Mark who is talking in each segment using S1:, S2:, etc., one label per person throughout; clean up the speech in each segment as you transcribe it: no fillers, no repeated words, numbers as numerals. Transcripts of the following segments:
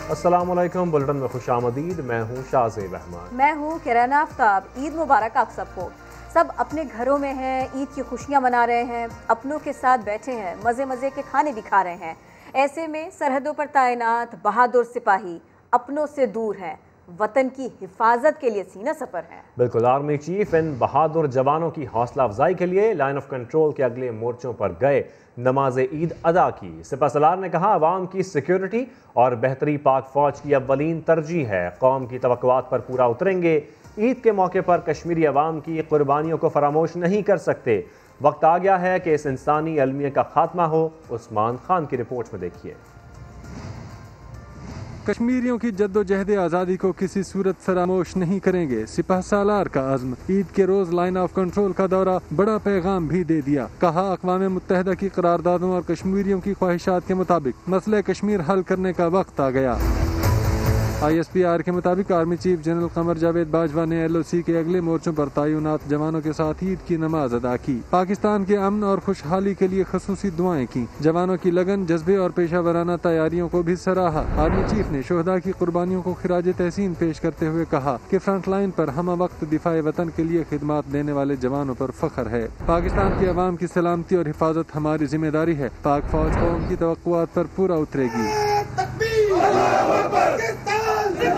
S1: अस्सलामुअलैकुम, बुलेटिन में खुशामदीद। मैं हूँ शाहज़ेब अहमद।
S2: मैं हूँ किरण आफ्ताब। ईद मुबारक आप सबको। सब अपने घरों में हैं, ईद की खुशियाँ मना रहे हैं, अपनों के साथ बैठे हैं, मज़े मज़े के खाने भी खा रहे हैं। ऐसे में सरहदों पर तैनात बहादुर सिपाही अपनों से दूर हैं, वतन की हिफाजत के लिए सीना सफर हैं।
S1: बिल्कुल, आर्मी चीफ इन बहादुर जवानों की हौसला अफजाई के लिए लाइन ऑफ कंट्रोल के अगले मोर्चों पर गए, नमाज ईद अदा की। सिपहसालार ने कहा, अवाम की सिक्योरिटी और बेहतरी पाक फौज की अव्वलीन तरजीह है, कौम की तवक्कुआत पर पूरा उतरेंगे। ईद के मौके पर कश्मीरी अवाम की कुर्बानियों को फरामोश नहीं कर सकते। वक्त आ गया है कि इस इंसानी अलमिया का खात्मा हो। उस्मान खान की रिपोर्ट में देखिए।
S3: कश्मीरियों की जद्दोजहद आज़ादी को किसी सूरत फरामोश नहीं करेंगे, सिपहसालार का अज़्म। ईद के रोज लाइन ऑफ कंट्रोल का दौरा, बड़ा पैगाम भी दे दिया। कहा, अक़वाम मुत्तहिदा की करारदादों और कश्मीरियों की ख्वाहिशात के मुताबिक मसले कश्मीर हल करने का वक्त आ गया। ISPR के मुताबिक army chief general Qamar Javed Bajwa ने LOC के अगले मोर्चों पर तैनात जवानों के साथ ईद की नमाज अदा की। पाकिस्तान के अमन और खुशहाली के लिए खसूसी दुआएं की। जवानों की लगन, जज्बे और पेशा वराना तैयारियों को भी सराहा। आर्मी चीफ ने शोहदा की कुर्बानियों को खिराज तहसीन पेश करते हुए कहा कि फ्रंट लाइन पर हम वक्त दिफाए वतन के लिए खिदमत देने वाले जवानों पर फख्र है। पाकिस्तान के अवाम की सलामती और हिफाजत हमारी जिम्मेदारी है। पाक फौज कौम की तवक्कुआत पर पूरा उतरेगी।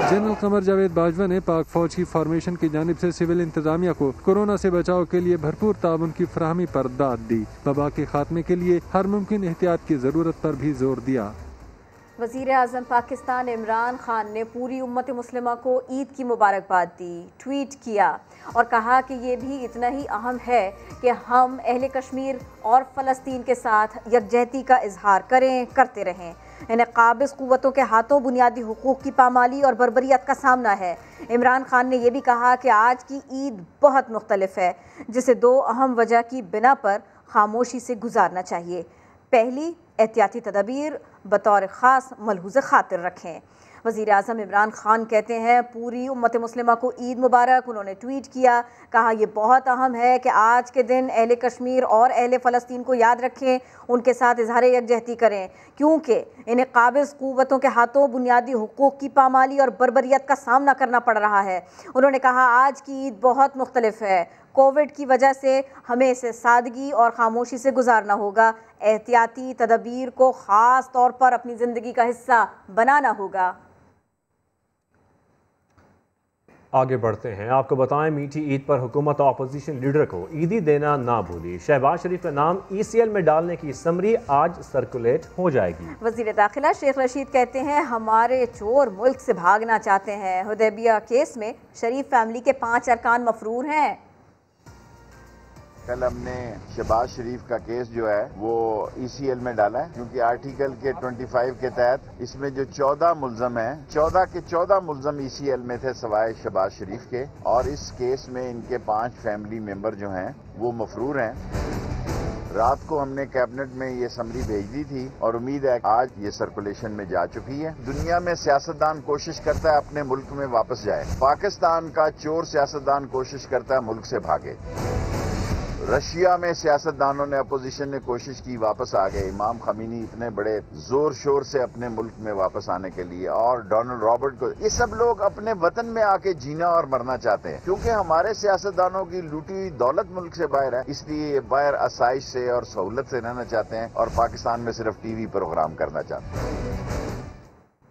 S3: जनरल कमर जावेद बाजवा ने पाक फौज की फॉर्मेशन की जानिब से सिविल इंतजामिया को कोरोना से बचाव के लिए भरपूर ताउन की फराहमी पर दाद दी। वबा के खात्मे के लिए हर मुमकिन एहतियात की जरूरत पर भी जोर दिया।
S2: वज़ीर आज़म पाकिस्तान इमरान खान ने पूरी उम्मत मुस्लिमा को ईद की मुबारकबाद दी, ट्वीट किया और कहा कि ये भी इतना ही अहम है कि हम अहले कश्मीर और फ़लस्तीन के साथ यकजहती का इजहार करते रहें। इन्हें काबिज़ क़ुव्वतों के हाथों बुनियादी हुकूक़ की पामाली और बर्बरियत का सामना है। इमरान खान ने यह भी कहा कि आज की ईद बहुत मुख्तलिफ है, जिसे दो अहम वजह की बिना पर खामोशी से गुजारना चाहिए। पहली, एहतियाती तदबीर बतौर ख़ास मलहूज़ खातिर रखें। वज़ीर आज़म इमरान खान कहते हैं, पूरी उम्मत मुस्लिमा को ईद मुबारक। उन्होंने ट्वीट किया, कहा यह बहुत अहम है कि आज के दिन अहले कश्मीर और अहले फ़लस्तीन को याद रखें, उनके साथ इजहार यकजहती करें, क्योंकि इन्हें काबिज़ क़ुव्वतों के हाथों बुनियादी हुकूक़ की पामाली और बर्बरियत का सामना करना पड़ रहा है। उन्होंने कहा, आज की ईद बहुत मुख्तलिफ है। कोविड की वजह से हमें इसे सादगी और खामोशी से गुजारना होगा। एहतियाती तदबीर को ख़ास तौर पर अपनी ज़िंदगी का हिस्सा बनाना होगा।
S1: आगे बढ़ते हैं। आपको बताएं, मीठी ईद पर हुकूमत और अपोजिशन लीडर को ईदी देना ना भूली। शहबाज शरीफ का नाम ECL में डालने की समरी आज सर्कुलेट हो जाएगी।
S2: वज़ीर दाखिला शेख रशीद कहते हैं, हमारे चोर मुल्क से भागना चाहते हैं। हुदैबिया केस में शरीफ फैमिली के 5 अरकान मफरूर हैं।
S4: कल हमने शहबाज शरीफ का केस जो है वो ECL में डाला है, क्योंकि आर्टिकल के 25 के तहत इसमें जो 14 मुल्ज़म हैं, 14 के 14 मुल्ज़म ECL में थे सवाए शहबाज शरीफ के, और इस केस में इनके 5 फैमिली मेंबर जो हैं वो मफरूर हैं। रात को हमने कैबिनेट में ये समरी भेज दी थी और उम्मीद है आज ये सर्कुलेशन में जा चुकी है। दुनिया में सियासतदान कोशिश करता है अपने मुल्क में वापस जाए, पाकिस्तान का चोर सियासतदान कोशिश करता है मुल्क से भागे। रशिया में सियासतदानों ने, अपोजिशन ने कोशिश की, वापस आ गए। इमाम खमीनी इतने बड़े जोर शोर से अपने मुल्क में वापस आने के लिए, और डोनाल्ड रॉबर्ट को, ये सब लोग अपने वतन में आके जीना और मरना चाहते हैं। क्योंकि हमारे सियासतदानों की लूटी हुई दौलत मुल्क से बाहर है, इसलिए बाहर आसाइश से और सहूलत से रहना चाहते हैं और पाकिस्तान में सिर्फ TV प्रोग्राम करना चाहते हैं।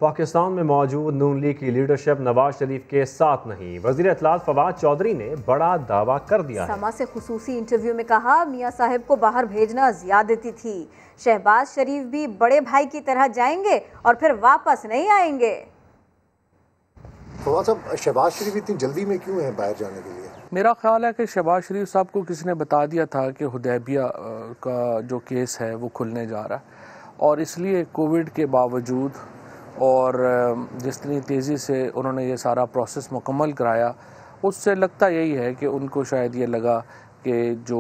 S1: पाकिस्तान में मौजूद नून लीग की लीडरशिप नवाज शरीफ के साथ नहीं। वज़ीर इत्तलात फवाद चौधरी ने बड़ा दावा कर दिया है।
S2: समा से खुसूसी इंटरव्यू में कहा, मियां साहिब को बाहर भेजना ज़्यादती थी। शहबाज शरीफ भी बड़े भाई की तरह जाएंगे और फिर वापस नहीं आएंगे।
S5: फवाद साहब, शहबाज शरीफ इतनी जल्दी में क्यों है बाहर जाने के लिए?
S6: मेरा ख्याल है कि शहबाज शरीफ साहब को किसी ने बता दिया था कि हुदैबिया का जो केस है वो खुलने जा रहा है, और इसलिए कोविड के बावजूद और जितनी तेज़ी से उन्होंने ये सारा प्रोसेस मुकम्मल कराया, उससे लगता यही है कि उनको शायद ये लगा कि जो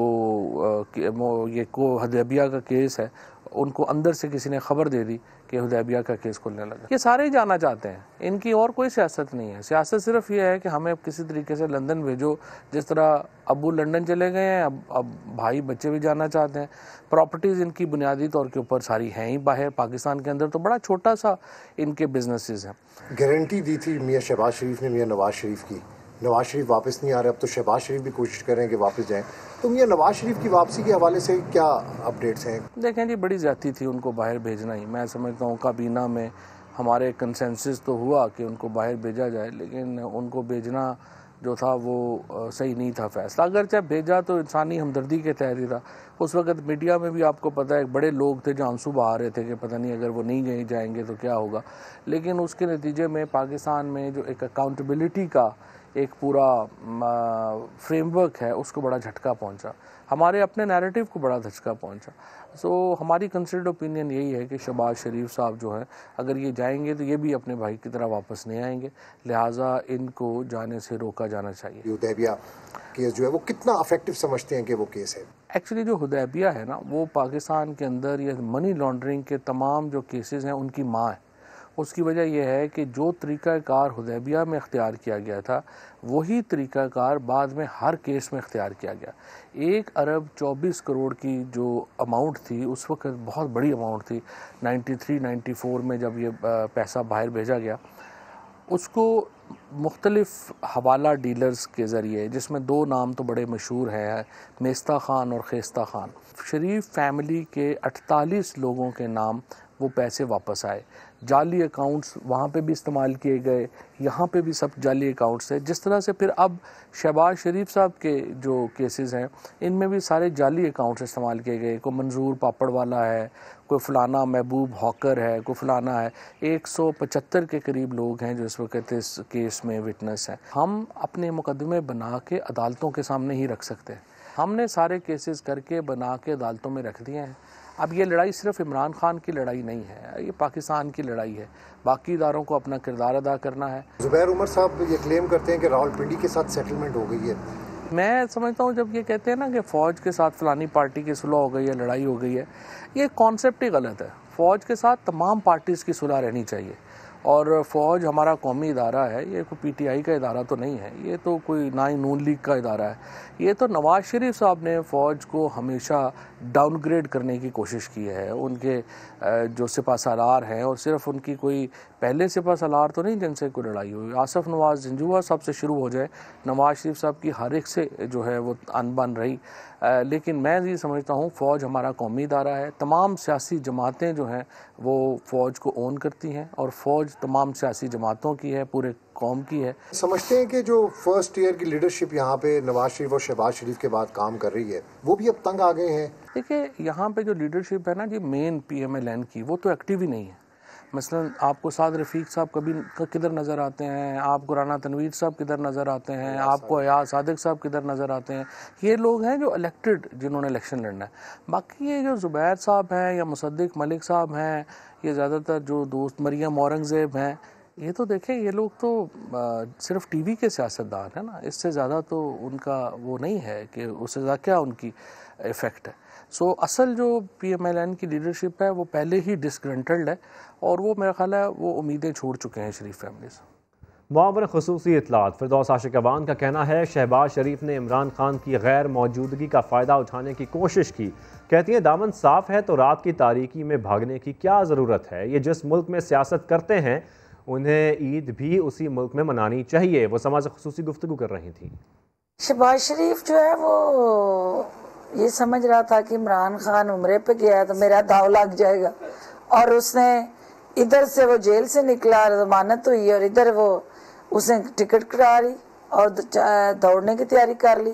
S6: ये हुदैबिया का केस है उनको अंदर से किसी ने खबर दे दी कि हुदैबिया का केस खुलने लगा। ये सारे ही जाना चाहते हैं, इनकी और कोई सियासत नहीं है। सियासत सिर्फ ये है कि हमें किसी तरीके से लंदन भेजो, जिस तरह अब्बू लंदन चले गए हैं, अब भाई बच्चे भी जाना चाहते हैं। प्रॉपर्टीज़ इनकी बुनियादी तौर के ऊपर सारी हैं ही बाहर, पाकिस्तान के अंदर तो बड़ा छोटा सा इनके बिजनेसेस हैं।
S5: गारंटी दी थी मियाँ शहबाज शरीफ ने मियाँ नवाज शरीफ की, नवाज शरीफ वापस नहीं आ रहे, अब तो शहबाज शरीफ भी कोशिश कर रहे हैं कि वापस जाएं, तो मियाँ नवाज शरीफ की वापसी के हवाले से क्या अपडेट्स हैं?
S6: देखें जी, बड़ी ज़्यादती थी उनको बाहर भेजना ही। मैं समझता हूँ काबीना में हमारे कंसेंसस तो हुआ कि उनको बाहर भेजा जाए, लेकिन उनको भेजना जो था वो सही नहीं था फैसला। अगर चाहे भेजा तो इंसानी हमदर्दी के तहत ही था। उस वक्त मीडिया में भी आपको पता है बड़े लोग थे जो आंसू बहा रहे थे कि पता नहीं अगर वो नहीं जाएंगे तो क्या होगा, लेकिन उसके नतीजे में पाकिस्तान में जो एक अकाउंटेबिलिटी का एक पूरा फ्रेमवर्क है उसको बड़ा झटका पहुंचा, हमारे अपने नैरेटिव को बड़ा झटका पहुंचा। सो हमारी कंसिडर्ड ओपिनियन यही है कि शहबाज शरीफ साहब जो हैं अगर ये जाएंगे तो ये भी अपने भाई की तरह वापस नहीं आएंगे, लिहाजा इनको जाने से रोका जाना चाहिए।
S5: हुदैबिया केस जो है वो कितना अफेक्टिव समझते हैं कि वो केस है?
S6: एक्चुअली जो हुदैबिया है ना, वो पाकिस्तान के अंदर ये मनी लॉन्ड्रिंग के तमाम जो केसेस हैं उनकी माँ है। उसकी वजह यह है कि जो तरीक़ाकार हुदैबिया में इख्तियार किया गया था वही तरीक़ाकार बाद में हर केस में इख्तियार किया गया। 1 अरब 24 करोड़ की जो अमाउंट थी उस वक्त बहुत बड़ी अमाउंट थी, 93-94 में जब ये पैसा बाहर भेजा गया, उसको मुख्तलिफ हवाला डीलर्स के ज़रिए, जिसमें 2 नाम तो बड़े मशहूर हैं, मेस्ता ख़ान और खेस्ता ख़ान, शरीफ फैमिली के 48 लोगों के नाम वो पैसे वापस आए। जाली अकाउंट्स वहाँ पे भी इस्तेमाल किए गए, यहाँ पे भी सब जाली अकाउंट्स है। जिस तरह से फिर अब शहबाज शरीफ साहब के जो केसेस हैं इनमें भी सारे जाली अकाउंट्स इस्तेमाल किए गए। कोई मंजूर पापड़ वाला है, कोई फ़लाना महबूब हॉकर है, कोई फ़लाना है। 175 के करीब लोग हैं जो इस वक्त इस केस में विटनेस हैं। हम अपने मुकदमे बना के अदालतों के सामने ही रख सकते हैं। हमने सारे केसेस करके बना के अदालतों में रख दिए हैं। अब ये लड़ाई सिर्फ इमरान खान की लड़ाई नहीं है, ये पाकिस्तान की लड़ाई है। बाकी इदारों को अपना किरदार अदा करना है।
S5: ज़ुबैर उमर साहब ये क्लेम करते हैं कि रावलपिंडी के साथ सेटलमेंट हो गई है।
S6: मैं समझता हूँ जब ये कहते हैं ना कि फ़ौज के साथ फ़लानी पार्टी की सुलह हो गई है, लड़ाई हो गई है, ये कॉन्सेप्ट ही गलत है। फ़ौज के साथ तमाम पार्टीज़ की सुलह रहनी चाहिए और फ़ौज हमारा कौमी इदारा है, ये कोई पीटीआई का इदारा तो नहीं है, ये तो कोई ना ही नून लीग का इदारा है। ये तो नवाज़ शरीफ साहब ने फ़ौज को हमेशा डाउनग्रेड करने की कोशिश की है। उनके जो सिपह सालार हैं, और सिर्फ उनकी कोई पहले सिपह सालार तो नहीं जिनसे कोई लड़ाई हुई, आसफ नवाज़ जंजुआ साहब से शुरू हो जाए, नवाज़ शरीफ साहब की हर एक से जो है वो अनबन रही। लेकिन मैं ये समझता हूँ फ़ौज हमारा कौमी इदारा है। तमाम सियासी जमातें जो हैं वो फ़ौज को ओन करती हैं और फ़ौज तमाम सियासी जमातों की है, पूरे कौम की है।
S5: समझते हैं कि जो फर्स्ट ईयर की लीडरशिप यहाँ पे नवाज शरीफ और शहबाज शरीफ के बाद काम कर रही है वो भी अब तंग आ गए हैं।
S6: देखिए, यहाँ पे जो लीडरशिप है ना जी मेन PMLN की, वो तो एक्टिव ही नहीं है। मसलन आपको साद रफ़ीक साहब कभी किधर नज़र आते हैं, आपको राना तनवीर साहब किधर नज़र आते हैं, आपको अयाज सादिक साहब किधर नज़र आते हैं। ये लोग हैं जो इलेक्टेड, जिन्होंने इलेक्शन लड़ना है। बाकी ये जो ज़ुबैर साहब हैं या मुसद्दिक मलिक साहब हैं, ये ज़्यादातर जो दोस्त मरियम औरंगज़ेब हैं, ये तो देखें ये लोग तो सिर्फ टीवी के सियासतदान हैं ना, इससे ज़्यादा तो उनका वो नहीं है कि उससे ज़्यादा क्या उनकी इफ़ेक्ट है। सो असल जो PMLN की लीडरशिप है वो पहले ही डिसग्रंटल्ड है और वो मेरा ख्याल है वो उम्मीदें छोड़ चुके हैं शरीफ फैमिली से।
S1: मुआवर खुसूसी इतलात फिरदौस आशिकवान का कहना है शहबाज शरीफ ने इमरान खान की गैर मौजूदगी का फ़ायदा उठाने की कोशिश की। कहती हैं दामन साफ़ है तो रात की तारीकी में भागने की क्या ज़रूरत है। ये जिस मुल्क में सियासत करते हैं उन्हें ईद भी उसी मुल्क में मनानी चाहिए। वो समाज खुसूसी गुफ्तगू कर रही थी।
S7: शहबाज शरीफ जो है वो ये समझ रहा था कि इमरान खान उम्रे पे गया तो मेरा दाव लग जाएगा, और उसने इधर से वो जेल से निकला, जमानत हुई, और इधर वो उसने टिकट करा ली और दौड़ने की तैयारी कर ली।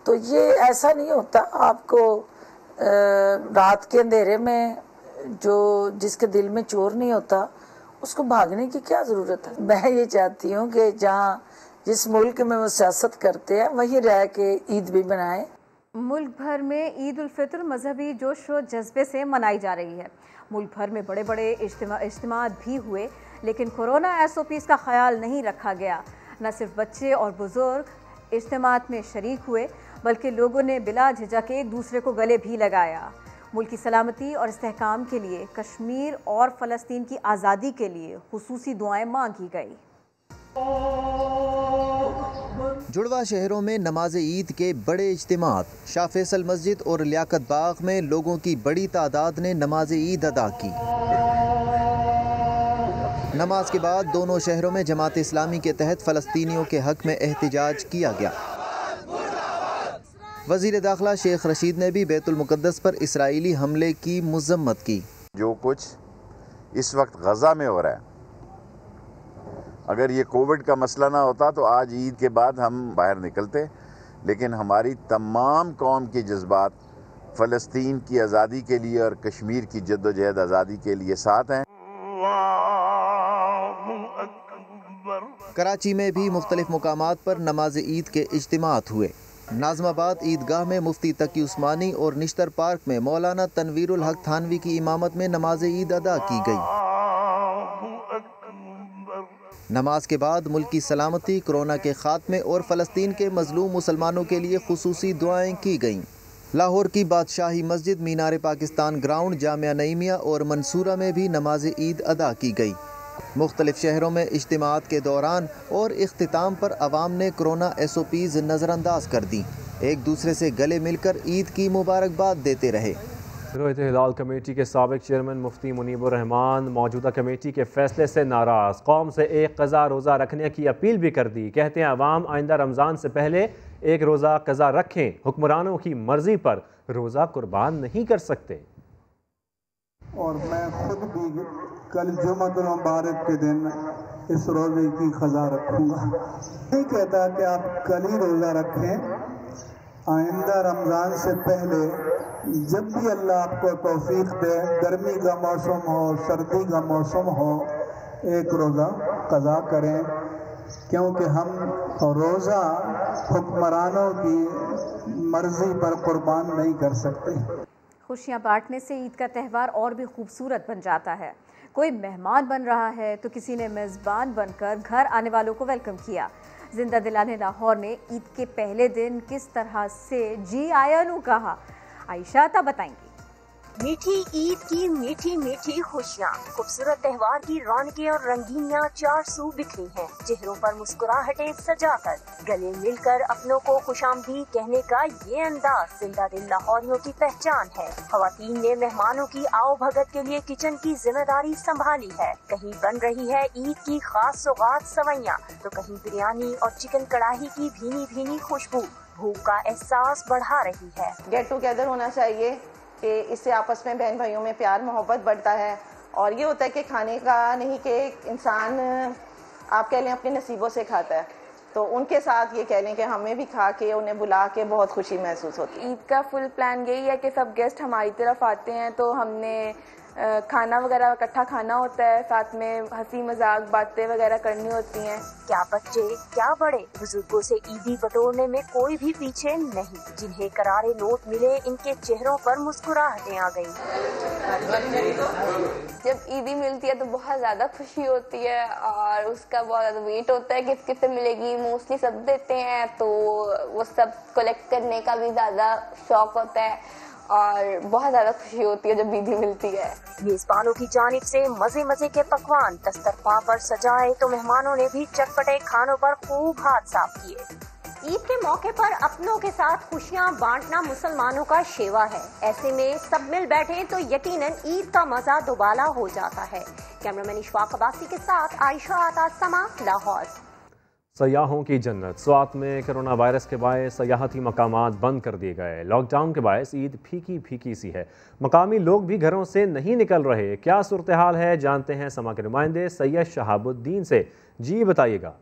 S7: तो ये ऐसा नहीं होता। आपको रात के अंधेरे में जो जिसके दिल में चोर नहीं होता उसको भागने की क्या ज़रूरत है। मैं ये चाहती हूँ कि जहाँ जिस मुल्क में वो सियासत करते हैं वहीं रह के ईद भी बनाएं।
S2: मुल्क भर में ईद उल फितर मजहबी जोश व जज्बे से मनाई जा रही है। मुल्क भर में बड़े बड़े इज्तिमात भी हुए, लेकिन कोरोना SOPs का ख्याल नहीं रखा गया। न सिर्फ बच्चे और बुजुर्ग इज्तिमात में शरीक हुए, बल्कि लोगों ने बिला झिझक एक दूसरे को गले भी लगाया। मुल्क की सलामती और इस्तेहकाम के लिए कश्मीर और फ़लस्तीन की आज़ादी के लिए खुसूसी दुआएं मांगी गई।
S8: जुड़वा शहरों में नमाज ईद के बड़े इज्तिमात। शाह फैसल मस्जिद और लियाकत बाग में लोगों की बड़ी तादाद ने नमाज ईद अदा की। नमाज के बाद दोनों शहरों में जमात इस्लामी के तहत फ़लस्तीनियों के हक में एहतजाज किया गया। वज़ीर दाखिला शेख रशीद ने भी बैतुल मुक़द्दस पर इसराइली हमले की मज़म्मत की।
S4: जो कुछ इस वक्त गज़ा में हो रहा है, अगर ये कोविड का मसला ना होता तो आज ईद के बाद हम बाहर निकलते, लेकिन हमारी तमाम कौम के जज्बात फ़लस्तीन की आज़ादी के लिए और कश्मीर की जद्दोजहद आज़ादी के लिए साथ हैं।
S8: कराची में भी मुख्तलिफ मुकामात पर नमाज ईद के इज्तिमात हुए। नाज़माबाद ईदगाह में मुफ्ती तकी उस्मानी और निश्तर पार्क में मौलाना तनवीरुल हक थानवी की इमामत में नमाज ईद अदा की गई। नमाज के बाद मुल्क की सलामती, कोरोना के खात्मे और फ़लस्तीन के मजलूम मुसलमानों के लिए खुसूसी दुआएं की गईं। लाहौर की बादशाही मस्जिद, मीनार पाकिस्तान ग्राउंड, जामिया नईमिया और मंसूरा में भी नमाज ईद अदा की गई। मुख्तलिफ शहरों में इज्तिमात के दौरान और इख्तिताम पर अवाम ने कोरोना SOPs नज़रअंदाज कर दी। एक दूसरे से गले मिलकर ईद की मुबारकबाद देते रहे।
S1: रोहित हिलाल कमेटी के साबिक चेयरमैन मुफ्ती मुनीबुर रहमान मौजूदा कमेटी के फैसले से नाराज़, कौम से एक कज़ा रोज़ा रखने की अपील भी कर दी। कहते हैं अवाम आइंदा रमज़ान से पहले एक रोज़ा कज़ा रखें, हुक्मरानों की मर्जी पर रोज़ा कुर्बान नहीं कर सकते।
S9: और मैं खुद भी कल जुम्मतुल मुबारक के दिन इस रोज़े की क़ज़ा रखूँगा। नहीं कहता कि आप कल ही रोज़ा रखें, आइंदा रमज़ान से पहले जब भी अल्लाह आपको तौफीक दे, गर्मी का मौसम हो, सर्दी का मौसम हो, एक रोज़ा क़ज़ा करें, क्योंकि हम रोज़ा हुक्मरानों की मर्ज़ी पर कुर्बान नहीं कर सकते।
S2: खुशियाँ बांटने से ईद का त्यौहार और भी खूबसूरत बन जाता है। कोई मेहमान बन रहा है तो किसी ने मेज़बान बनकर घर आने वालों को वेलकम किया। जिंदा दिलाने लाहौर ने ईद के पहले दिन किस तरह से जी आयनू कहा, आयशा ता बताएंगी।
S10: मीठी ईद की मीठी मीठी खुशियाँ, खूबसूरत त्यौहार की रौनकें और रंगीनियाँ चार सू बिखरी हैं। चेहरों पर मुस्कुराहटें सजाकर, गले मिलकर अपनों को खुशामदीद कहने का ये अंदाज जिंदा दिल लाहौरियों की पहचान है। खवातीन ने मेहमानों की आओ भगत के लिए किचन की जिम्मेदारी संभाली है। कहीं बन रही है ईद की खास सौगात सवैयाँ, तो कहीं बिरयानी और चिकन कढ़ाई की भीनी भीनी खुशबू भूख का एहसास बढ़ा रही है।
S11: गेट टुगेदर होना चाहिए कि इससे आपस में बहन भाइयों में प्यार मोहब्बत बढ़ता है। और ये होता है कि खाने का नहीं कि इंसान आप कह लें अपने नसीबों से खाता है, तो उनके साथ ये कह लें कि हमें भी खा के उन्हें बुला के बहुत खुशी महसूस होती है।
S12: ईद का फुल प्लान यही है कि सब गेस्ट हमारी तरफ आते हैं तो हमने खाना वगैरह इकट्ठा खाना होता है, साथ में हंसी मजाक बातें वगैरह करनी होती हैं।
S10: क्या बच्चे क्या बड़े, बुजुर्गों से ईदी बटोरने में कोई भी पीछे नहीं। जिन्हें करारे नोट मिले, इनके चेहरों पर मुस्कुराहटें आ गई।
S12: जब ईदी मिलती है तो बहुत ज़्यादा खुशी होती है और उसका बहुत ज़्यादा वेट होता है गिफ्ट कितने मिलेगी। मोस्टली सब देते हैं तो वो सब कलेक्ट करने का भी ज़्यादा शौक होता है और बहुत ज़्यादा खुशी होती है जब ईदी मिलती है।
S10: मेज़बानों की जानिब से मजे मजे के पकवान दस्तरखां पर सजाए तो मेहमानों ने भी चटपटे खानों पर खूब हाथ साफ किए।
S13: ईद के मौके पर अपनों के साथ खुशियां बांटना मुसलमानों का शेवा है। ऐसे में सब मिल बैठे तो यकीनन ईद का मजा दोबाला हो जाता है। कैमरामैन इशफाक अब्बासी के साथ आयशा आतासमा, लाहौर।
S1: सयाहों की जन्नत स्वात में कोरोना वायरस के बायस सयाहती मकामात बंद कर दिए गए। लॉकडाउन के बायस ईद फीकी फीकी सी है। मकामी लोग भी घरों से नहीं निकल रहे। क्या सूरत हाल है, जानते हैं समा के नुमाइंदे सैयद शहाबुद्दीन से। जी बताइएगा।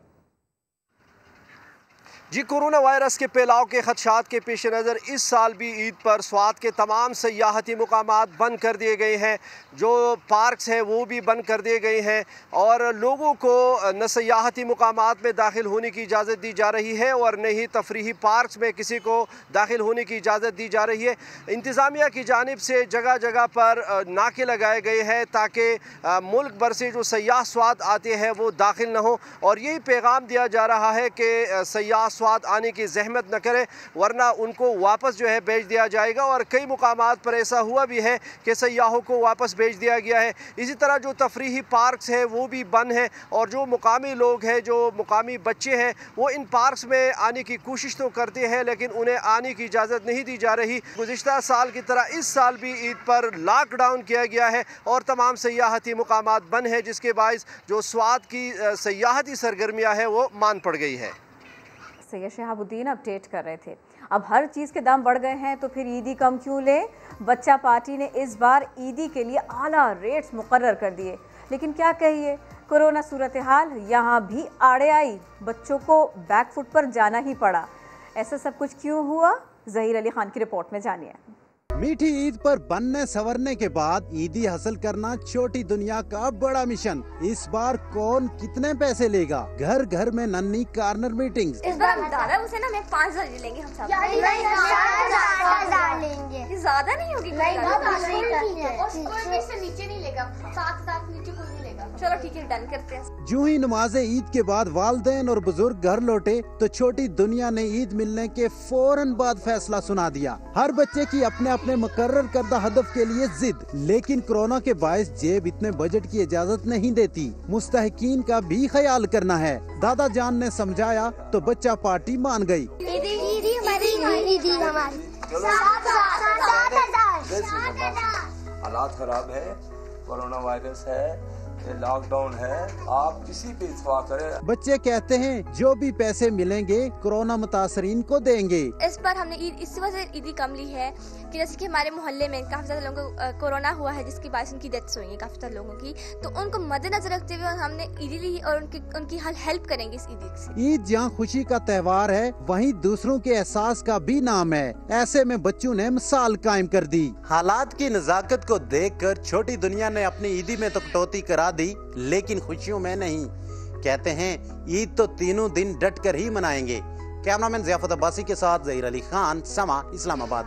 S14: जी, कोरोना वायरस के फैलाव के खदशात के पेश नज़र इस साल भी ईद पर स्वात के तमाम सयाहती मुकामात बंद कर दिए गए हैं। जो पार्क्स हैं वो भी बंद कर दिए गए हैं और लोगों को न सयाहती मुकामात में दाखिल होने की इजाज़त दी जा रही है और न ही तफरीही पार्क्स में किसी को दाखिल होने की इजाज़त दी जा रही है। इंतज़ामिया की जानिब से जगह जगह पर नाके लगाए गए हैं ताकि मुल्क भर से जो सयाह स्वात आते हैं वो दाखिल न हो। और यही पैगाम दिया जा रहा है कि सयाह स्वात आने की जहमत न करें, वरना उनको वापस जो है भेज दिया जाएगा। और कई मुकामात पर ऐसा हुआ भी है कि सयाहों को वापस भेज दिया गया है। इसी तरह जो तफरीही पार्क्स हैं वो भी बंद हैं, और जो मुकामी लोग हैं, जो मुकामी बच्चे हैं, वो इन पार्क्स में आने की कोशिश तो करते हैं, लेकिन उन्हें आने की इजाज़त नहीं दी जा रही। गुज़िश्ता साल की तरह इस साल भी ईद पर लॉकडाउन किया गया है और तमाम सयाहती मुकामात बंद हैं, जिसके बायस जो स्वात की सयाहती सरगर्मियाँ हैं वो मान पड़ गई है।
S2: सैयद शहाबुद्दीन अपडेट कर रहे थे। अब हर चीज़ के दाम बढ़ गए हैं तो फिर ईदी कम क्यों ले? बच्चा पार्टी ने इस बार ईदी के लिए आला रेट्स मुकर्रर कर दिए, लेकिन क्या कहिए, कोरोना सूरत हाल यहाँ भी आड़े आई, बच्चों को बैकफुट पर जाना ही पड़ा। ऐसा सब कुछ क्यों हुआ? ज़हीर अली खान की रिपोर्ट में जानिए।
S15: मीठी ईद पर बनने संवरने के बाद ईदी हासिल करना छोटी दुनिया का बड़ा मिशन। इस बार कौन कितने पैसे लेगा? घर घर में नन्ही कॉर्नर मीटिंग्स।
S12: इस बार हम दादा उसे ना मैं 5,000 लेंगे हम सब। ज्यादा नहीं होगी? नीचे नहीं लेगा, 7,000 नीचे कोई नहीं लेगा। चलो ठीक है, डन करते हैं।
S15: जो ही नमाज़े ईद के बाद वालिदैन और बुजुर्ग घर लौटे तो छोटी दुनिया ने ईद मिलने के फौरन बाद फैसला सुना दिया। हर बच्चे की अपने अपने मुकर्रर करदा हदफ के लिए जिद, लेकिन कोरोना के बायस जेब इतने बजट की इजाजत नहीं देती। मुस्तहिकीन का भी ख्याल करना है। दादा जान ने समझाया तो बच्चा पार्टी मान गई।
S16: हालात खराब है, कोरोना वायरस है, लॉकडाउन है, आप किसी पे इत्फाक करें।
S15: बच्चे कहते हैं जो भी पैसे मिलेंगे कोरोना मुतासरीन को देंगे।
S12: इस बार हमने इस वजह ईदी कम ली है कि जैसे कि हमारे मोहल्ले में काफी ज्यादा लोगों को कोरोना हुआ है, जिसकी वजह से उनकी डेथ्स हुई है काफी ज्यादा लोगों की, तो उनको मद्देनजर रखते हुए हमने ईदी ली और उनकी हेल्प करेंगे इस ईदी से।
S15: ईद जहाँ खुशी का त्योहार है, वहीं दूसरों के एहसास का भी नाम है। ऐसे में बच्चों ने मिसाल कायम कर दी। हालात की नजाकत को देखकर छोटी दुनिया ने अपनी ईदी में तो कटौती करा दी, लेकिन खुशियों में नहीं। कहते हैं ईद तो तीनों दिन डट कर ही मनाएंगे। कैमरामैन ज़ियाफत अब्बासी के साथ ज़हीर अली खान, समा, इस्लामाबाद।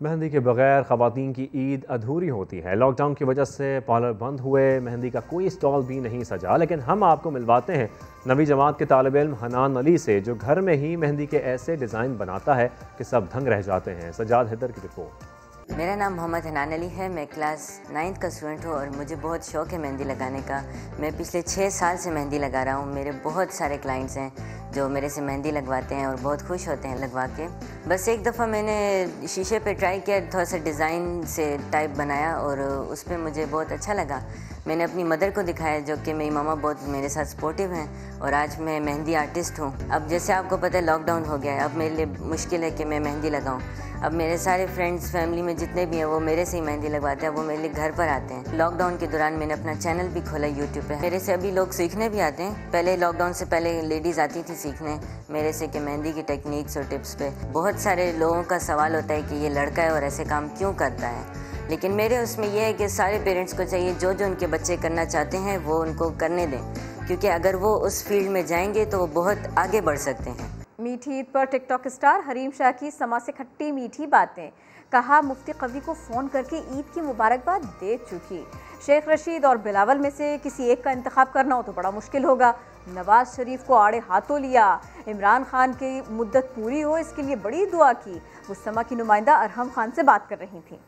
S1: मेहंदी के बगैर ख़वातीन की ईद अधूरी होती है। लॉकडाउन की वजह से पार्लर बंद हुए, मेहंदी का कोई स्टॉल भी नहीं सजा, लेकिन हम आपको मिलवाते हैं नवी जमात के तालिब इल्म हनान अली से, जो घर में ही मेहंदी के ऐसे डिज़ाइन बनाता है कि सब दंग रह जाते हैं। सजाद हैदर की रिपोर्ट।
S17: मेरा नाम मोहम्मद हनान अली है। मैं क्लास 9th का स्टूडेंट हूँ और मुझे बहुत शौक़ है मेहंदी लगाने का। मैं पिछले 6 साल से मेहंदी लगा रहा हूँ। मेरे बहुत सारे क्लाइंट्स हैं जो मेरे से मेहंदी लगवाते हैं और बहुत खुश होते हैं लगवा के। बस एक दफ़ा मैंने शीशे पे ट्राई किया, थोड़ा सा डिज़ाइन से टाइप बनाया और उस पर मुझे बहुत अच्छा लगा। मैंने अपनी मदर को दिखाया, जो कि मेरी मामा बहुत मेरे साथ सपोर्टिव हैं, और आज मैं मेहंदी आर्टिस्ट हूँ। अब जैसे आपको पता है लॉकडाउन हो गया है, अब मेरे लिए मुश्किल है कि मैं मेहंदी लगाऊँ। अब मेरे सारे फ्रेंड्स फैमिली में जितने भी हैं वो मेरे से ही मेहंदी लगवाते हैं, वो मेरे लिए घर पर आते हैं। लॉकडाउन के दौरान मैंने अपना चैनल भी खोला यूट्यूब पे। मेरे से अभी लोग सीखने भी आते हैं। पहले लॉकडाउन से पहले लेडीज़ आती थी सीखने मेरे से कि मेहंदी की टेक्निक्स और टिप्स पे। बहुत सारे लोगों का सवाल होता है कि ये लड़का है और ऐसे काम क्यों करता है, लेकिन मेरे उसमें यह है कि सारे पेरेंट्स को चाहिए जो जो उनके बच्चे करना चाहते हैं वो उनको करने दें, क्योंकि अगर वो उस फील्ड में जाएंगे तो वो बहुत आगे बढ़ सकते हैं।
S2: मीठी ईद पर टिकटॉक स्टार हरीम शाह की समा से खट्टी मीठी बातें। कहा मुफ्ती कवी को फ़ोन करके ईद की मुबारकबाद दे चुकी। शेख रशीद और बिलावल में से किसी एक का इंतखाब करना हो तो बड़ा मुश्किल होगा। नवाज शरीफ को आड़े हाथों लिया। इमरान खान की मुद्दत पूरी हो इसके लिए बड़ी दुआ की। वो समा की नुमाइंदा अरहम खान से बात कर रही थी।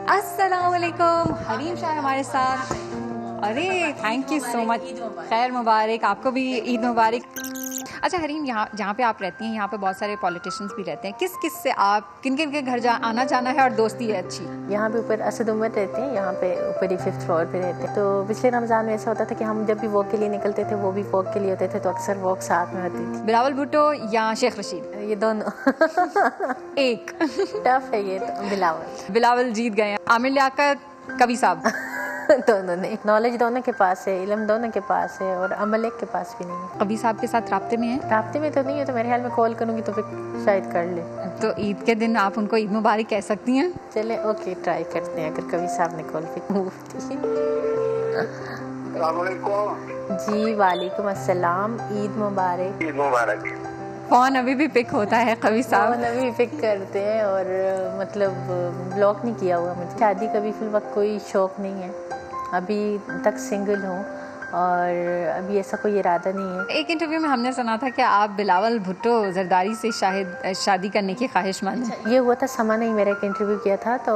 S18: अस्सलाम वालेकुम, हरीम शाह हमारे साथ। अरे थैंक यू सो मच, खैर मुबारक, आपको भी ईद मुबारक। अच्छा हरीम, यहाँ जहाँ पे आप रहती हैं यहाँ पे बहुत सारे पॉलिटिशियंस भी रहते हैं, किस किस से आप किन किन के घर आना जाना है और दोस्ती है अच्छी?
S19: यहाँ पे ऊपर असद उमर रहते हैं, यहाँ पे ऊपर ही 5th फ्लोर पे रहते हैं। तो पिछले रमज़ान में ऐसा होता था कि हम जब भी वॉक के लिए निकलते थे वो भी वॉक के लिए होते थे, तो अक्सर वॉक साथ में होती थी।
S18: बिलावल भुट्टो या शेख रशीद?
S19: ये दोनों
S18: एक
S19: टफ है ये तो।
S18: बिलावल जीत गए। आमिर लियाकत, कवि साहब?
S19: दोनों नहीं। नॉलेज दोनों के पास है, इल्म दोनों के पास है और अमल एक के पास भी नहीं है।
S18: कवि साहब के साथ राब्ते में है?
S19: राब्ते में तो नहीं है, तो मेरे ख्याल में कॉल करूँगी तो फिर शायद कर ले।
S18: तो ईद के दिन आप उनको ईद मुबारक कह सकती हैं?
S19: चले ओके, ट्राई करते हैं अगर कवि साहब ने कॉल की। जी वालेकुम अस्सलाम, ईद मुबारक।
S20: ईद मुबारक।
S18: फ़ोन अभी भी पिक होता है कवि साहब?
S19: फ़ोन अभी पिक करते हैं और मतलब ब्लॉक नहीं किया हुआ मुझे। शादी का भी फिल वक्त कोई शौक़ नहीं है, अभी तक सिंगल हूँ और अभी ऐसा कोई इरादा नहीं है।
S18: एक इंटरव्यू में हमने सुना था कि आप बिलावल भुट्टो जरदारी से शायद शादी करने की ख्वाहिशमंद हैं।
S19: ये हुआ था, समा ने मेरा एक इंटरव्यू किया था तो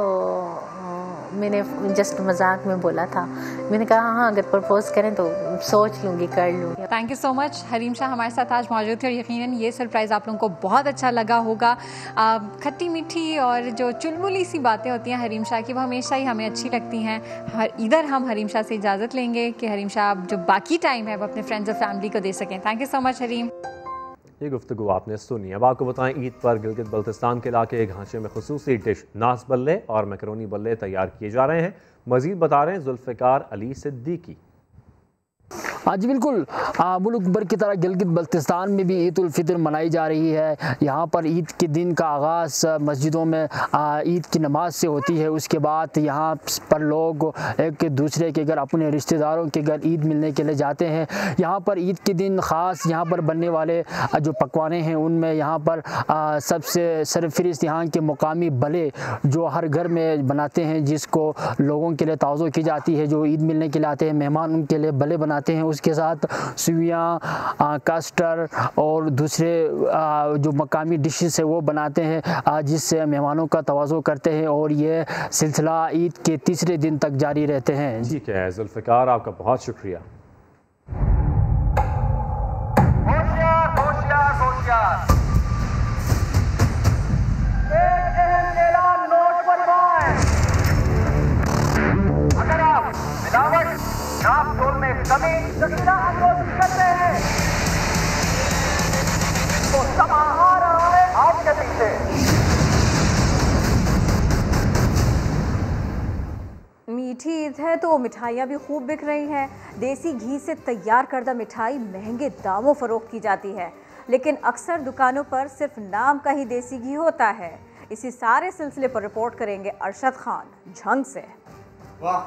S19: मैंने जस्ट मजाक में बोला था। मैंने कहा हाँ अगर प्रपोज करें तो सोच लूँगी, कर लूँगी।
S18: Thank you so much. Hareem Shah हमारे साथ आज मौजूद थे और यकीनन ये सरप्राइज़ आप लोगों को बहुत अच्छा लगा होगा। खट्टी मीठी और जो चुलबुली सी बातें होती हैं हरीम शाह की, वो हमेशा ही हमें अच्छी लगती हैं। इधर हम हरीम शाह से इजाज़त लेंगे कि हरीम शाह जो बाकी टाइम है वो अपने फ्रेंड्स और फैमिली को दे सकें। Thank you so much Hareem.
S1: ये गुफ्तगू आपने सुनी। अब आपको बताएं, ईद पर गिलगित बल्तिस्तान के इलाके एक घांचे में खुसूसी डिश नास बल्ले और मैकरोनी बल्ले तैयार किए जा रहे हैं। मजीद बता रहे हैं जुल्फ़िकार अली सिद्दीकी।
S20: हाँ जी बिल्कुल, मुल्क भर की तरह गिलगित बल्तिस्तान में भी ईद उल फितर मनाई जा रही है। यहाँ पर ईद के दिन का आगाज़ मस्जिदों में ईद की नमाज से होती है। उसके बाद यहाँ पर लोग एक दूसरे के घर, अपने रिश्तेदारों के घर ईद मिलने के लिए जाते हैं। यहाँ पर ईद के दिन ख़ास यहाँ पर बनने वाले जो पकवाने हैं उनमें यहाँ पर सबसे सरफहरिस्त यहाँ के मुकामी भले जो हर घर में बनाते हैं, जिसको लोगों के लिए तवज़्ज़ो की जाती है। जो ईद मिलने के लिए आते हैं मेहमान, उनके लिए भले बनाते हैं। उसके साथ सुइयाँ, कस्टर और दूसरे जो मकामी डिशेस है वो बनाते हैं, जिससे मेहमानों का तवाज़ो करते हैं और ये सिलसिला ईद के तीसरे दिन तक जारी रहते हैं।
S1: ठीक है जुल्फ़िकार, आपका बहुत शुक्रिया।
S21: अगर आप मिलावट, नाप तोल में कमी, जखीरा अनलोड करते हैं तो समा आ रहा है आपके पीछे।
S2: मीठी ईद है तो मिठाइयाँ भी खूब बिक रही हैं। देसी घी से तैयार करदा मिठाई महंगे दामों फरोख्त की जाती है, लेकिन अक्सर दुकानों पर सिर्फ नाम का ही देसी घी होता है। इसी सारे सिलसिले पर रिपोर्ट करेंगे अरशद खान झंग से।
S22: वाह,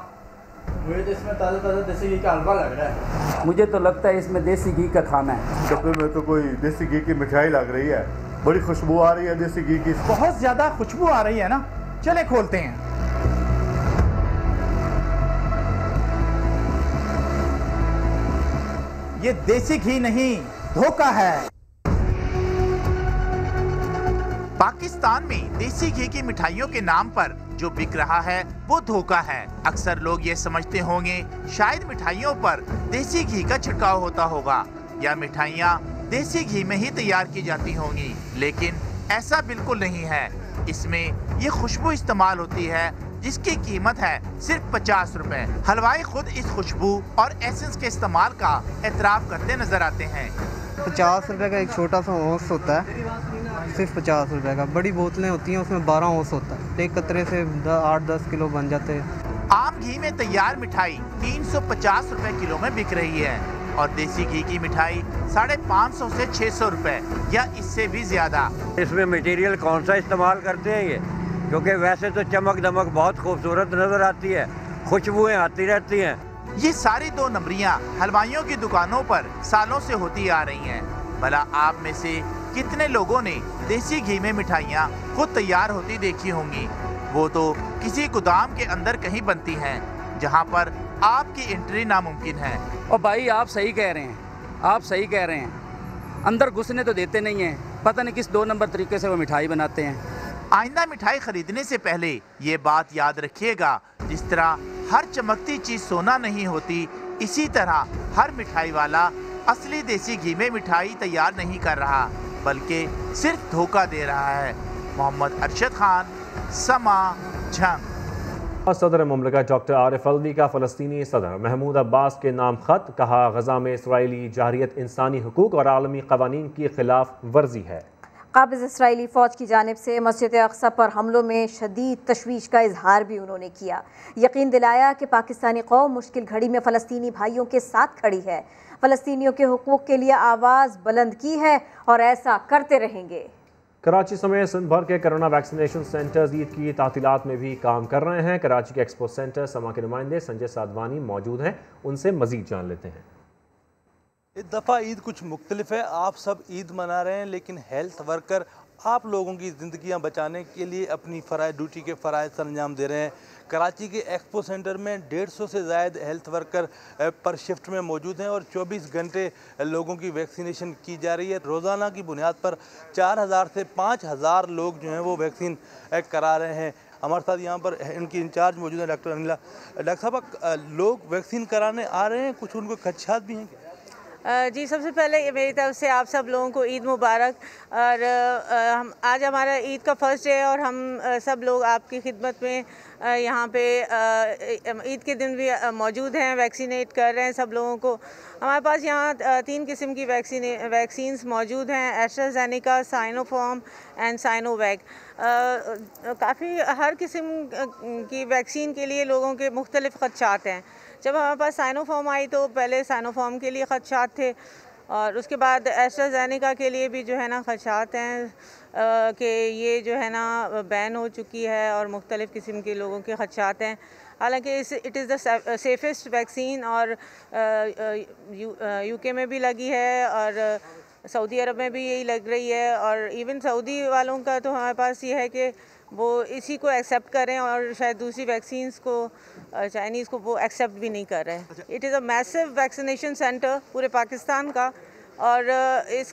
S22: मुझे तो इसमें ताज़ा ताज़ा देसी घी का हलवा लग रहा है।
S23: मुझे तो लगता है इसमें देसी घी का खाना है।
S24: डब्बे में तो कोई देसी घी की मिठाई लग रही है, बड़ी खुशबू आ रही है देसी घी की।
S22: बहुत ज्यादा खुशबू आ रही है ना, चले खोलते हैं। ये देसी घी नहीं, धोखा है।
S25: पाकिस्तान में देसी घी की मिठाइयों के नाम पर जो बिक रहा है वो धोखा है। अक्सर लोग ये समझते होंगे शायद मिठाइयों पर देसी घी का छिड़काव होता होगा या मिठाइयाँ देसी घी में ही तैयार की जाती होंगी, लेकिन ऐसा बिल्कुल नहीं है। इसमें ये खुशबू इस्तेमाल होती है जिसकी कीमत है सिर्फ 50 रुपए। हलवाई खुद इस खुशबू और एसेंस के इस्तेमाल का एतराफ़ करते नजर आते हैं।
S26: 50 रुपए का एक छोटा सा औंस होता है, सिर्फ 50 रुपए का। बड़ी बोतलें होती हैं उसमें 12 औंस होता है। एक कतरे से 8-10 किलो बन जाते हैं।
S25: आम घी में तैयार मिठाई 350 रुपए किलो में बिक रही है और देसी घी की मिठाई 550 से 600 रुपए या इससे भी ज्यादा।
S27: इसमें मटेरियल कौन सा इस्तेमाल करते हैं ये? क्योंकि वैसे तो चमक दमक बहुत खूबसूरत नजर आती है, खुशबुएं आती रहती हैं।
S25: ये सारी 2 नंबरियां हलवाइयों की दुकानों पर सालों से होती आ रही हैं। भला आप में से कितने लोगों ने देसी घी में मिठाइयाँ खुद तैयार होती देखी होंगी? वो तो किसी गोदाम के अंदर कहीं बनती हैं जहाँ पर आपकी एंट्री नामुमकिन है।
S23: और भाई आप सही कह रहे हैं, आप सही कह रहे हैं। अंदर घुसने तो देते नहीं हैं, पता नहीं किस 2 नंबर तरीके से वो मिठाई बनाते हैं।
S25: आइंदा मिठाई खरीदने से पहले ये बात याद रखिएगा, जिस तरह हर चमकती चीज सोना नहीं होती, इसी तरह हर मिठाई वाला असली देसी घी में मिठाई तैयार नहीं कर रहा, बल्कि सिर्फ धोखा दे रहा है। मोहम्मद अरशद खान, समा, झंग।
S1: सदर मुमलिकत डॉक्टर आरिफ अलवी का फ़लस्तीनी सदर महमूद अब्बास के नाम ख़त। कहा, गज़ा में इसराइली जारियत इंसानी हुकूक और आलमी क़वानीन की खिलाफ वर्जी है।
S2: काबिज़ इसराइली फ़ौज की जानिब से मस्जिद अक़सा पर हमलों में शदीद तशवीश का इजहार भी उन्होंने किया। यकीन दिलाया कि पाकिस्तानी कौम मुश्किल घड़ी में फ़लस्तीनी भाइयों के साथ खड़ी है, फ़लस्तीनियों के हुकूक के लिए आवाज़ बुलंद की है और ऐसा करते रहेंगे।
S1: कराची समेत सिंध भर के कोरोना वैक्सीनेशन सेंटर्स ईद की तातीलात में भी काम कर रहे हैं। कराची के एक्सपो सेंटर समा के नुमाइंदे संजय साधवानी मौजूद हैं, उनसे मजीद जान लेते हैं।
S28: इस दफ़ा ईद कुछ मुख्तलिफ है। आप सब ईद मना रहे हैं, लेकिन हेल्थ वर्कर
S3: आप लोगों की ज़िंदगियां बचाने के लिए अपनी फ़राइज़ ड्यूटी के फ़राइज़ सर अंजाम दे रहे हैं। कराची के एक्सपो सेंटर में 150 से ज़ायद हेल्थ वर्कर पर शिफ्ट में मौजूद हैं और 24 घंटे लोगों की वैक्सीनेशन की जा रही है। रोज़ाना की बुनियाद पर 4000 से 5000 लोग जो हैं वो वैक्सीन करा रहे हैं। हमारे साथ यहाँ पर इनकी इंचार्ज मौजूद है डॉक्टर अनिला। डॉक्टर साहब, लोग वैक्सीन कराने आ रहे हैं, कुछ उनको खदशात भी हैं?
S4: जी, सबसे पहले मेरी तरफ से आप सब लोगों को ईद मुबारक। और हम आज हमारा ईद का फर्स्ट डे है और हम सब लोग आपकी खिदमत में यहाँ पे ईद के दिन भी मौजूद हैं, वैक्सीनेट कर रहे हैं सब लोगों को। हमारे पास यहाँ 3 किस्म की वैक्सीन्स मौजूद हैं, एस्ट्राजेनेका, साइनोफार्म एंड साइनोवैक। काफ़ी हर किस्म की वैक्सीन के लिए लोगों के मुख्तलिफ खदशात हैं। जब हमारे पास साइनोफार्म आई तो पहले साइनोफार्म के लिए खदशात थे और उसके बाद एस्ट्राजेनेका के लिए भी जो है ना खदशात हैं कि ये जो है ना बैन हो चुकी है और मुख्तलिफ़ किस्म के लोगों के खदशात हैं। हालांकि it is the safest vaccine और यूके में भी लगी है और सऊदी अरब में भी यही लग रही है और इवन सऊदी वालों का तो हमारे पास ये है कि वो इसी को एक्सेप्ट करें और शायद दूसरी वैक्सीन्स को चाइनीज़ को वो एक्सेप्ट भी नहीं कर रहे हैं। It is a massive vaccination centre पूरे पाकिस्तान का और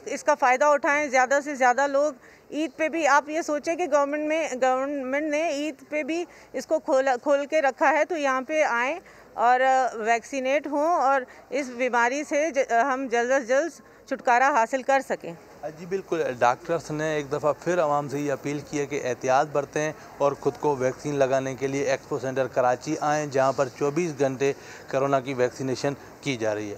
S4: इसका फ़ायदा उठाएं ज़्यादा से ज़्यादा लोग। ईद पे भी आप ये सोचें कि गवर्नमेंट ने ईद पे भी इसको खोल के रखा है, तो यहाँ पे आएँ और वैक्सीनेट हों और इस बीमारी से हम जल्द अज जल्द छुटकारा हासिल कर सकें।
S3: जी बिल्कुल, डॉक्टर्स ने एक दफ़ा फिर आवाम से ये अपील की है कि एहतियात बरतें और ख़ुद को वैक्सीन लगाने के लिए एक्सपो सेंटर कराची आएँ, जहाँ पर 24 घंटे कोरोना की वैक्सीनेशन की जा रही है।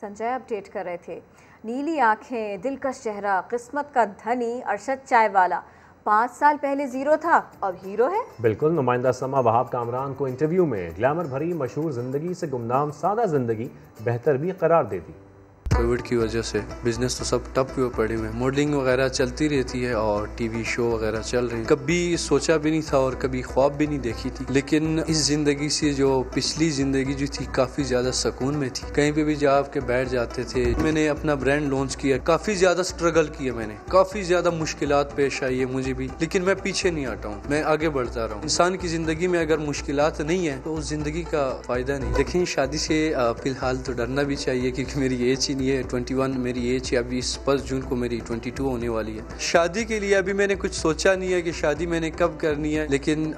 S2: संजय अपडेट कर रहे थे। नीली आंखें, दिलकश चेहरा, किस्मत का धनी अरशद चाय वाला 5 साल पहले ज़ीरो था, अब हीरो है।
S1: बिल्कुल, नुमाइंदा समा वहाब कामरान को इंटरव्यू में ग्लैमर भरी मशहूर ज़िंदगी से गुमनाम सादा ज़िंदगी बेहतर भी करार दे दी।
S5: कोविड की वजह से बिज़नेस तो सब टप हुए पड़े हुए हैं। मॉडलिंग वगैरह चलती रहती है और टीवी शो वगैरह चल रहे हैं। कभी सोचा भी नहीं था और कभी ख्वाब भी नहीं देखी थी, लेकिन इस ज़िंदगी से जो पिछली ज़िंदगी जो थी काफ़ी ज़्यादा सुकून में थी। कहीं पे भी जा के बैठ जाते थे। मैंने अपना ब्रांड लॉन्च किया, काफ़ी ज़्यादा स्ट्रगल किया मैंने, काफ़ी ज़्यादा मुश्किलात पेश आई है मुझे भी, लेकिन मैं पीछे नहीं हटा हूँ, मैं आगे बढ़ता रहा हूँ। इंसान की ज़िंदगी में अगर मुश्किलात नहीं है तो उस ज़िंदगी का फ़ायदा नहीं। लेकिन शादी से फ़िलहाल तो डरना भी चाहिए क्योंकि मेरी एज ही नहीं है, 21 मेरी एज है। अभी इस 1 जून को मेरी 22 होने वाली है। शादी के लिए अभी मैंने कुछ सोचा नहीं है कि शादी मैंने कब करनी है, लेकिन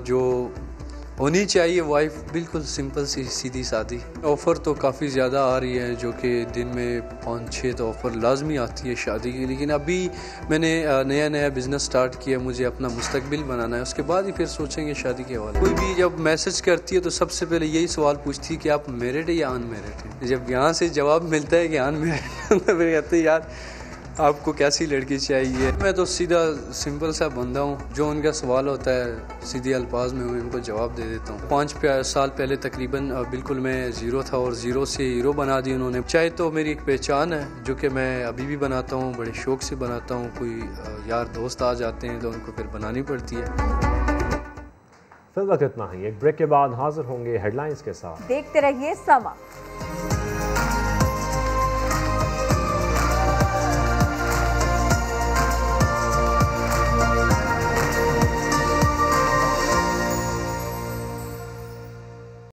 S5: जो होनी चाहिए वाइफ बिल्कुल सिंपल सी सीधी सादी। ऑफ़र तो काफ़ी ज़्यादा आ रही है, जो कि दिन में 5-6 तो ऑफ़र लाजमी आती है शादी की। लेकिन अभी मैंने नया बिज़नेस स्टार्ट किया, मुझे अपना मुस्तकबिल बनाना है, उसके बाद ही फिर सोचेंगे शादी के हवाले। कोई भी जब मैसेज करती है तो सबसे पहले यही सवाल पूछती है कि आप मैरिड है या अनमैरिड है। जब यहाँ से जवाब मिलता है कि अनमैरिड तो फिर कहते हैं यार आपको कैसी लड़की चाहिए। मैं तो सीधा सिंपल सा बंदा हूँ, जो उनका सवाल होता है सीधे अल्फाज में मैं उनको जवाब दे देता हूँ। 5 साल पहले तकरीबन बिल्कुल मैं ज़ीरो था और ज़ीरो से हीरो बना दी उन्होंने। चाहे तो मेरी एक पहचान है जो कि मैं अभी भी बनाता हूँ, बड़े शौक से बनाता हूँ। कोई यार दोस्त आ जाते हैं तो उनको फिर बनानी पड़ती है।
S1: फिर वक्त इतना ही, एक ब्रेक के बाद हाजिर होंगे हेडलाइंस के साथ।
S2: देखते रहिए समा।